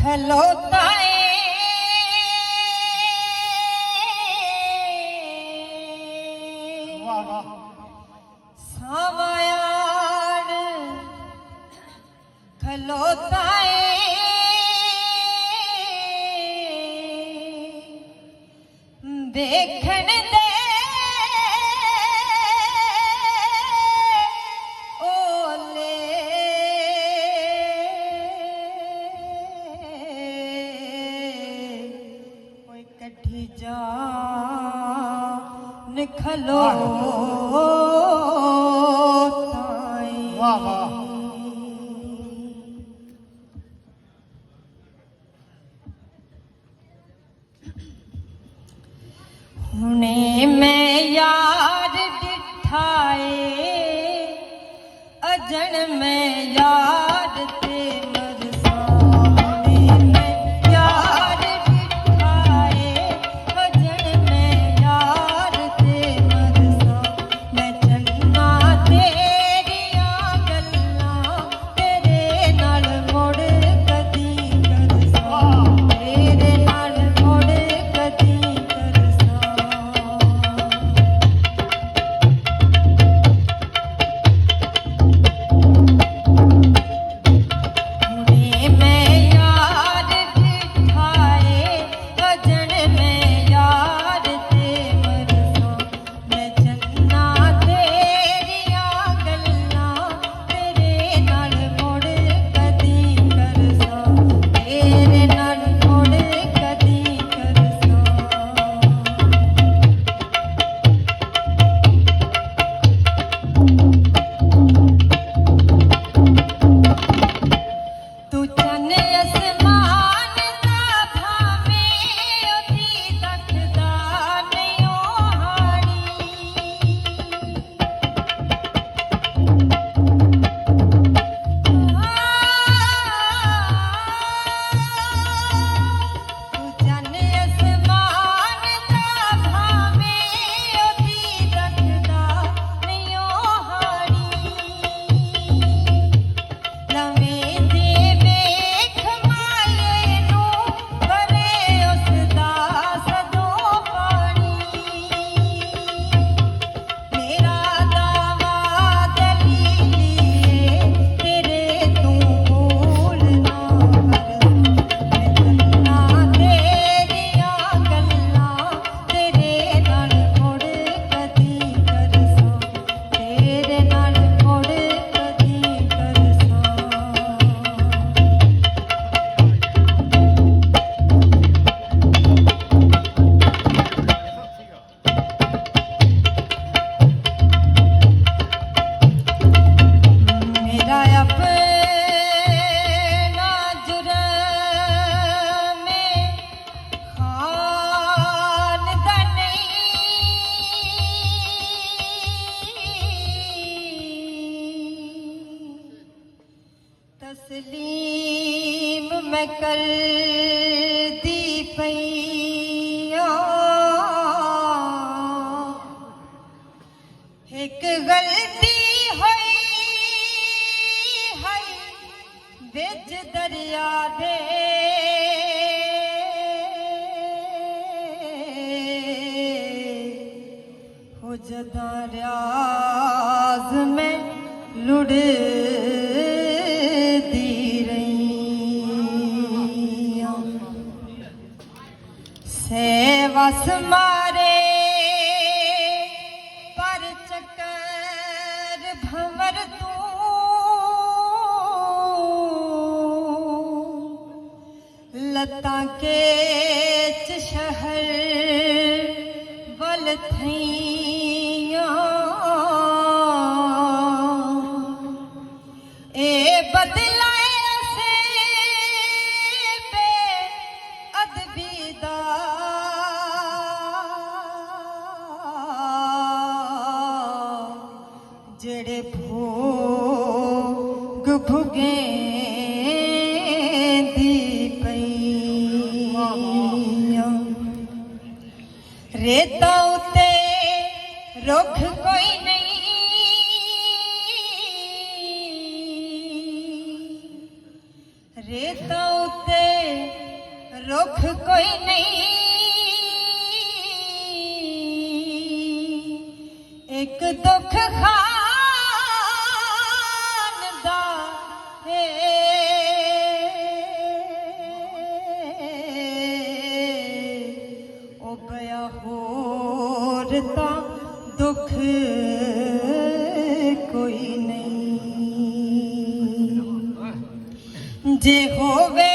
खलोता सावयाण खलोता देखण दे ओले कोई कठी जान खलो वाह वाह हुणे मैं यार दिठाए अजन में यार ते मरसाने में यार दिठाए अजन में यार ते मरसा मैं चन्ना तेरिया गल्लां तेरे नाल मुड़ कदी करसा तेरे नाल मुड़ कदी करसा तस्लीम मैं कर दी पैया एक गलती हुई है बिच दरिया दे हो जदा रियाज में लुड़ वस मारे पर चक्कर भंवर तू लता के शहर बल थैया ए बदला जेड़े भोग भुगे दी पईया रेता उते रुख कोई नहीं ਰੇਤਾਂ ਉੱਤੇ ਰੁੱਖ ਕੋਈ ਨਹੀਂ, ਇੱਕ ਦੁੱਖ ਖਾਨ ਦਾ ਹੈ, ਉਹ ਗਿਆ ਹੋਰ ਤਾਂ ਦੁੱਖ ਕੋਈ ਨਹੀਂ। ਜੇ ਹੋਵੇ